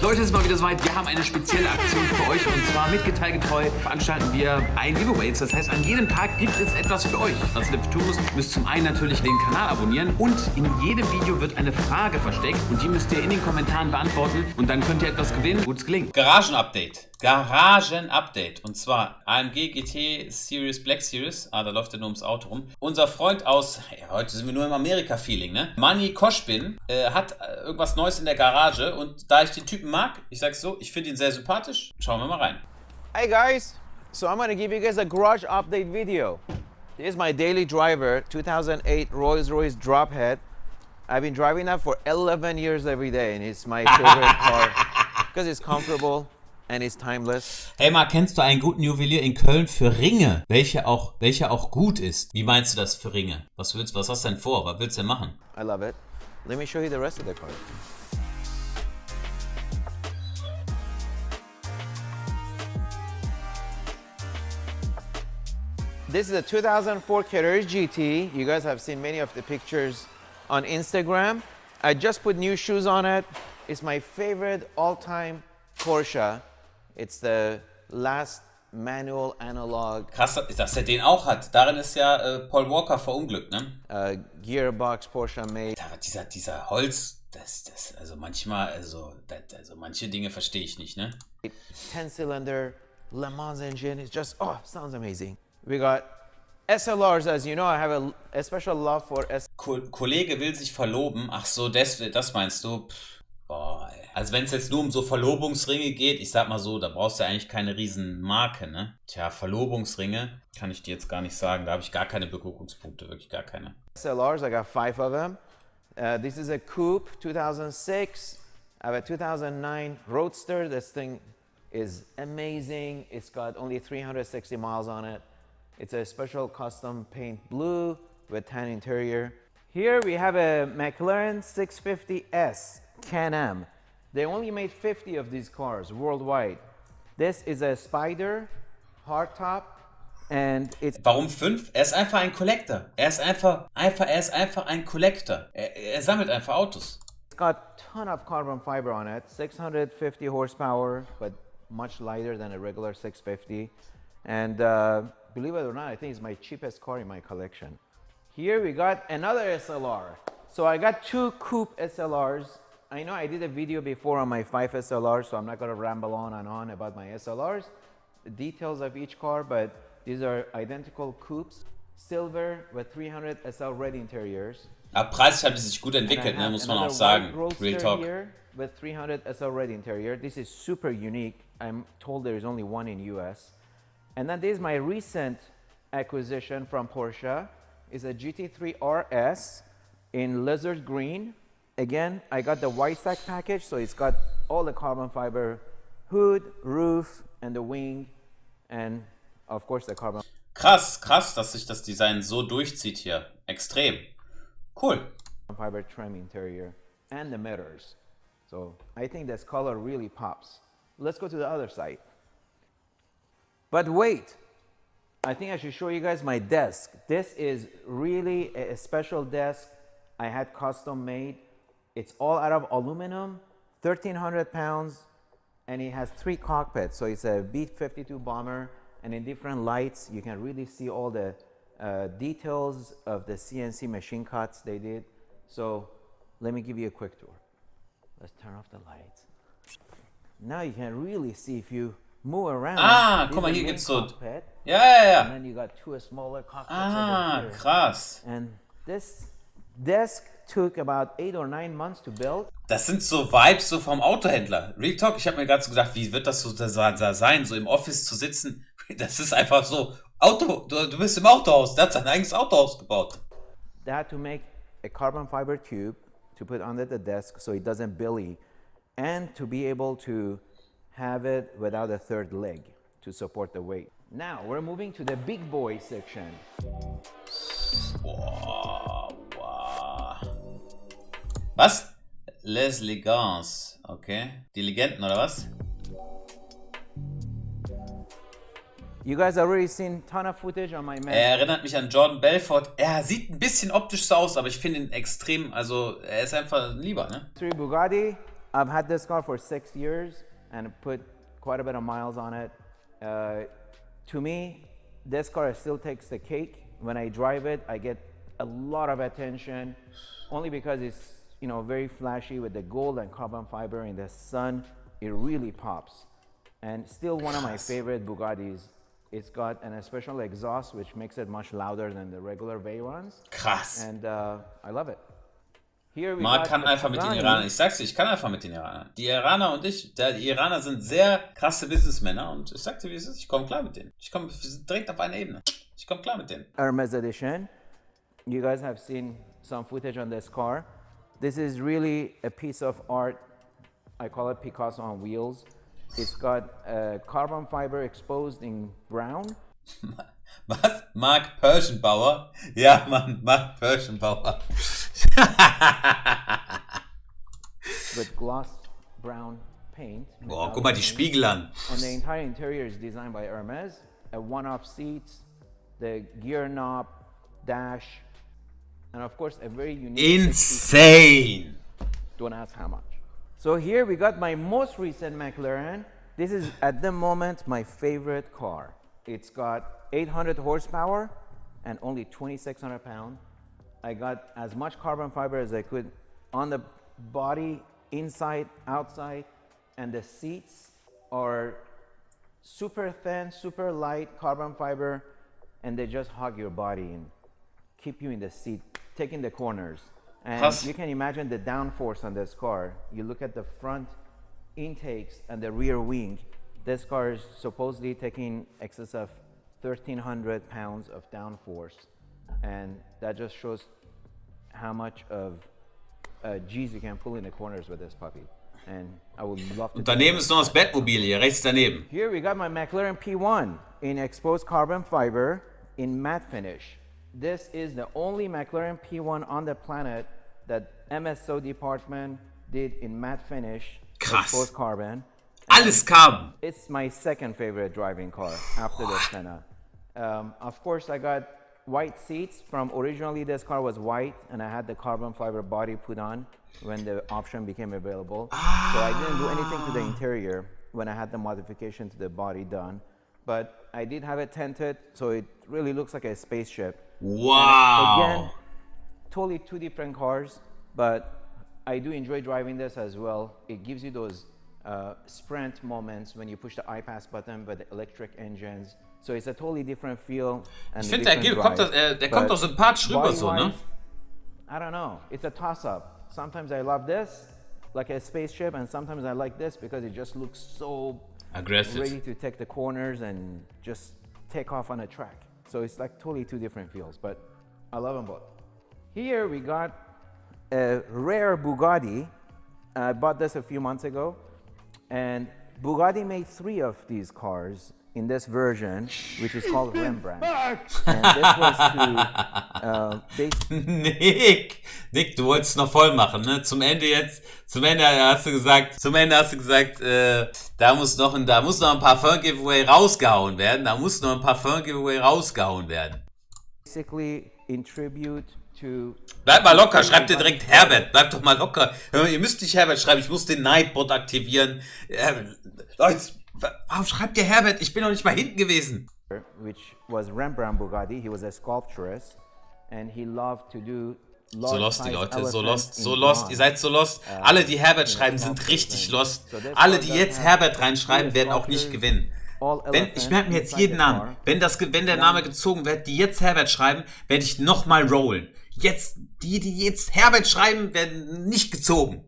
Leute, es ist mal wieder soweit. Wir haben eine spezielle Aktion für euch und zwar mit Getreu veranstalten wir ein Giveaway. Das heißt, an jedem Tag gibt es etwas für euch. Was ihr dafür tun müsst zum einen natürlich den Kanal abonnieren und in jedem Video wird eine Frage versteckt und die müsst ihr in den Kommentaren beantworten und dann könnt ihr etwas gewinnen. Gutes Gelingen. Garagen-Update. Und zwar AMG GT Series Black Series. Da läuft ja nur ums Auto rum. Unser Freund aus, ja, heute sind wir nur im Amerika-Feeling, ne? Manni Koschbin hat irgendwas Neues in der Garage und da ich den Typen mag, ich sag's so, ich finde ihn sehr sympathisch. Schauen wir mal rein. Hey guys, so I'm gonna give you guys a garage update video. This is my daily driver, 2008 Rolls-Royce Drophead. I've been driving that for 11 years every day and it's my favorite car because it's comfortable and it's timeless. Hey Marc, kennst du einen guten Juwelier in Köln für Ringe, welcher auch gut ist? Wie meinst du das für Ringe? Was hast du denn vor? Was willst du denn machen? I love it. Let me show you the rest of the car. This is a 2004 Teure GT. You guys have seen many of the pictures on Instagram. I just put new shoes on it. It's my favorite all-time Porsche. It's the last manual analog. Krass, dass er den auch hat. Darin ist ja Paul Walker verunglückt, ne? Gearbox Porsche made. Dieser Holz, also manchmal, also manche Dinge verstehe ich nicht, ne? 10-cylinder Le Mans engine. It's just, sounds amazing. We got SLRs, as you know, I have a special love for Kollege will sich verloben. Ach so, das meinst du? Boah, ey. Also wenn es jetzt nur um so Verlobungsringe geht, ich sag mal so, da brauchst du ja eigentlich keine riesen Marke, ne? Tja, Verlobungsringe kann ich dir jetzt gar nicht sagen. Da habe ich gar keine Berührungspunkte, wirklich gar keine. SLRs, I got 5 of them. This is a coupe, 2006. I have a 2009 Roadster. This thing is amazing. It's got only 360 miles on it. It's a special custom paint blue with tan interior. Here we have a Mclaren 650S Can-Am. They only made 50 of these cars worldwide. This is a Spider hardtop and it's... Warum 5? Er ist einfach ein Collector. Er ist einfach ein Collector. Er sammelt einfach Autos. It's got a ton of carbon fiber on it, 650 horsepower, but much lighter than a regular 650. And believe it or not, I think it's my cheapest car in my collection. Here we got another SLR. So I got 2 coupe SLRs. I know I did a video before on my 5 SLRs, so I'm not gonna ramble on and on about my SLRs, the details of each car, but these are identical coupes, silver with 300 SL red interiors. Aber preislich haben die sich gut entwickelt, ne, muss man auch sagen. Real Talk. Here with 300 SL red interior. This is super unique. I'm told there is only one in US. And then this is my recent acquisition from Porsche. It's a GT3 RS in lizard green. Again, I got the white stack package, so it's got all the carbon fiber hood, roof, and the wing, and of course the carbon. Krass, dass sich das Design so durchzieht hier. Extrem. Cool. Fiber trim interior and the mirrors. So I think this color really pops. Let's go to the other side. But wait, I think I should show you guys my desk. This is really a special desk I had custom made. It's all out of aluminum, 1,300 pounds, and it has 3 cockpits. So it's a B-52 bomber, and in different lights, you can really see all the details of the CNC machine cuts they did. So let me give you a quick tour. Let's turn off the lights. Now you can really see if you move around. Guck mal, hier gibt's so. Ja. Ja. And then you got 2 smaller cockpits over here. Krass. And this desk took about 8 or 9 months to build. Das sind so Vibes so vom Autohändler. Real Talk, ich habe mir gerade so gedacht, wie wird das so da sein, so im Office zu sitzen? Das ist einfach so, du bist im Autohaus, der hat sein eigenes Autohaus gebaut. They had to make a carbon fiber tube to put under the desk so it doesn't billy, and to be able to have it without a third leg to support the weight. Now we're moving to the big boy section. Wow. Was? Les Legends, okay. Die Legenden oder was? You guys already seen ton of footage on my man. Er erinnert mich an Jordan Belfort. Er sieht ein bisschen optisch so aus, aber ich finde ihn extrem, also er ist einfach ein Lieber, ne? Bugatti, I've had this car for 6 years and put quite a bit of miles on it. To me, this car still takes the cake. When I drive it, I get a lot of attention, only because it's, you know, very flashy with the gold and carbon fiber in the sun. It really pops. And still one of my favorite Bugattis. It's got an special exhaust which makes it much louder than the regular Veyrons. Krass. And I love it. Here we Marc got kann a einfach mit den Pagani. Iranern. Ich sag's dir, ich kann einfach mit den Iranern. Die Iraner und ich, die Iraner sind sehr krasse Businessmänner und ich sag dir, wie es ist, ich komme klar mit denen. Wir sind direkt auf einer Ebene. Ich komme klar mit denen. Hermes edition. You guys have seen some footage on this car. This is really a piece of art. I call it Picasso on wheels. It's got carbon fiber exposed in brown. Was? Marc Bauer? Ja, Mann, Marc Bauer. With gloss brown paint. Boah, guck mal die Spiegel an. And the entire interior is designed by Hermes. A one-off seats, the gear knob, dash, and of course a very unique. Insane! Don't ask how much. So here we got my most recent Mclaren. This is at the moment my favorite car. It's got 800 horsepower and only 2,600 pounds. I got as much carbon fiber as I could on the body, inside, outside, and the seats are super thin, super light carbon fiber, and they just hug your body and keep you in the seat, taking the corners. And you can imagine the downforce on this car. You look at the front intakes and the rear wing. This car is supposedly taking excess of 1,300 pounds of downforce. And that just shows how much of G's you can pull in the corners with this puppy. And I would love to. Und daneben ist noch das Bettmobil hier, rechts daneben. Here we got my Mclaren P1 in exposed carbon fiber in matte finish. This is the only Mclaren P1 on the planet that MSO department did in matte finish. Krass. Exposed carbon. Alles Carbon. It's my second favorite driving car after the Senna. Of course, I got white seats from originally this car was white and I had the carbon fiber body put on when the option became available. So I didn't do anything to the interior when I had the modification to the body done. But I did have it tinted, so it really looks like a spaceship. Wow. And again, totally two different cars, but I do enjoy driving this as well. It gives you those sprint moments when you push the iPass button with the electric engines. So it's a totally different feel. And Ich finde, der kommt doch sympathisch rüber so, ne? I don't know. It's a toss-up. Sometimes I love this, like a spaceship, and sometimes I like this because it just looks so Aggressive. ready to take the corners and just take off on a track. So it's like totally two different feels, but I love them both. Here we got a rare Bugatti. I bought this a few months ago, and Bugatti made 3 of these cars in this version, which is called Rembrandt. And this was to Nick, du wolltest noch voll machen, ne? Zum Ende hast du gesagt, da muss noch ein Parfum-Giveaway rausgehauen werden. basically in tribute to. Bleib mal locker, schreib dir direkt Herbert. Bleib doch mal locker. Hör mal, ihr müsst nicht Herbert schreiben, ich muss den Nightbot aktivieren. Leute, warum schreibt ihr Herbert? Ich bin noch nicht mal hinten gewesen. Which was Rembrandt Bugatti. He was a sculpturist and he loved to do So lost die Leute, so lost, ihr seid so lost. Alle, die Herbert schreiben, sind richtig lost. Alle, die jetzt Herbert reinschreiben, werden auch nicht gewinnen. Ich merke mir jetzt jeden Namen. Wenn der Name gezogen wird, die jetzt Herbert schreiben, werde ich nochmal rollen. Jetzt, die jetzt Herbert schreiben, werden nicht gezogen.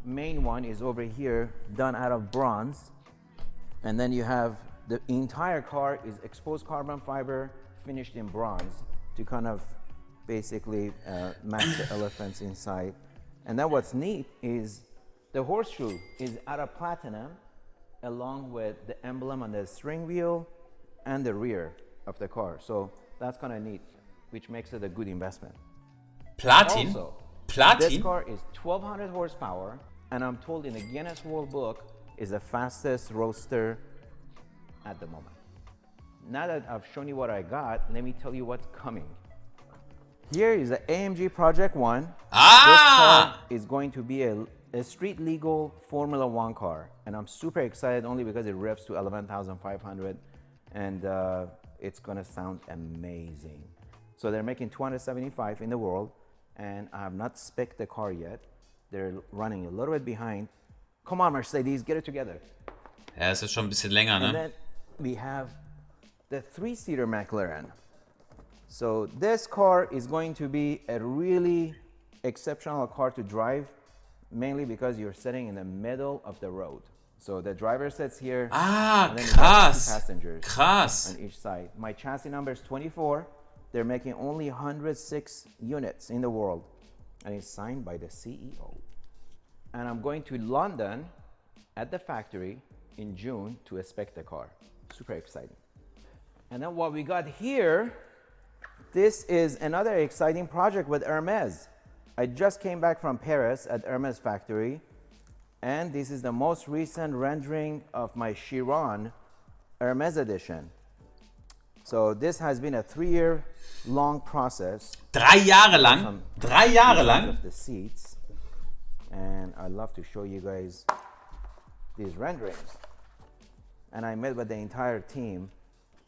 Main one is over here, done out of bronze. And then you have the entire car is exposed carbon fiber finished in bronze to kind of basically match the elephants inside. And then what's neat is the horseshoe is out of platinum along with the emblem on the steering wheel and the rear of the car. So that's kind of neat, which makes it a good investment. Platin? Also, Platin? this car is 1,200 horsepower, and I'm told in the Guinness World Book is the fastest roadster at the moment. Now that I've shown you what I got, let me tell you what's coming. Here is the AMG Project One. Ah! This car is going to be a street legal Formula One car. And I'm super excited only because it revs to 11,500 and it's gonna sound amazing. So they're making 275 in the world and I have not spec'd the car yet. They're running a little bit behind. Come on, Mercedes, get it together. Ja, ist jetzt schon ein bisschen länger, And ne? then we have the 3-seater Mclaren. So this car is going to be a really exceptional car to drive, mainly because you're sitting in the middle of the road. So the driver sits here, Ah, and then you have 2 krass. passengers Krass. on each side. My chassis number is 24. They're making only 106 units in the world, and it's signed by the CEO. And I'm going to London at the factory in June to inspect the car. Super exciting. And then what we got here, this is another exciting project with Hermes. I just came back from Paris at Hermes factory, and this is the most recent rendering of my Chiron Hermes edition. So this has been a 3-year long process. 3 Jahre lang? 3 Jahre lang? Of the seats, and I'd love to show you guys these renderings. And I met with the entire team.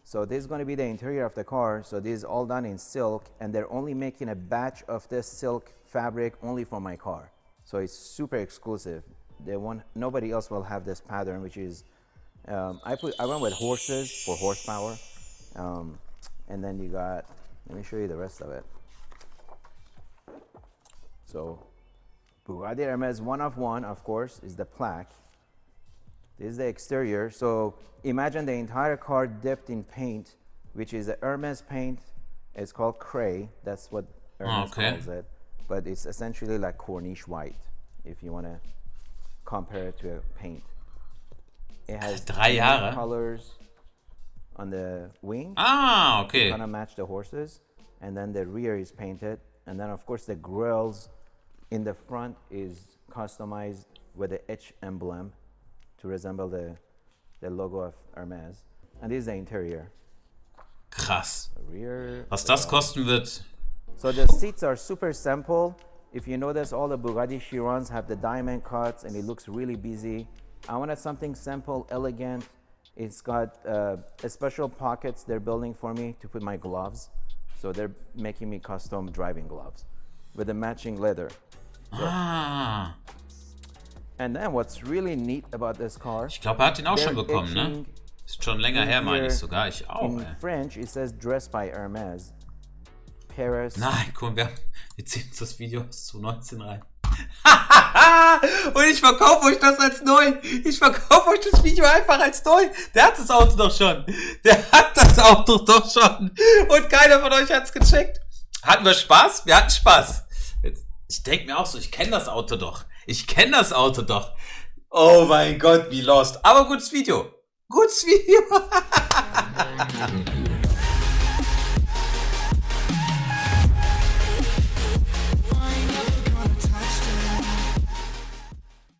So this is going to be the interior of the car. So this is all done in silk, and they're only making a batch of this silk fabric only for my car. So it's super exclusive. Nobody else will have this pattern, which is I went with horses for horsepower, and then you got. Let me show you the rest of it. So Bugatti Hermes 1 of 1, of course, is the plaque. This is the exterior. So imagine the entire car dipped in paint, which is a Hermes paint. It's called Cray. That's what Hermes calls it. But it's essentially like Corniche white, if you want to compare it to a paint. It has 3 Jahre? colors on the wing. Ah, okay. Kind of match the horses. And then the rear is painted. And then, of course, the grills in the front is customized with the H emblem to resemble the logo of Hermes. And this is the interior. Krass. The rear. Was das kosten wird? So the seats are super simple. If you notice, all the Bugatti Chirons have the diamond cuts and it looks really busy. I wanted something simple, elegant. It's got special pockets they're building for me to put my gloves. So they're making me custom driving gloves with the matching leather. So, Ah. and then what's really neat about this car, Ich glaube, er hat ihn auch schon bekommen, ne? Ist schon länger her, meine ich sogar. Ich auch, in ey. French, it says dressed by Hermes. Paris. Nein, komm, wir ziehen uns das Video aus 2019 rein. Und ich verkaufe euch das als neu. Ich verkaufe euch das Video einfach als neu. Der hat das Auto doch schon. Der hat das Auto doch schon. Und keiner von euch hat's gecheckt. Hatten wir Spaß? Wir hatten Spaß. Jetzt, ich denke mir auch so, ich kenne das Auto doch. Ich kenne das Auto doch. Oh mein Gott, wie lost. Aber gutes Video. Gutes Video.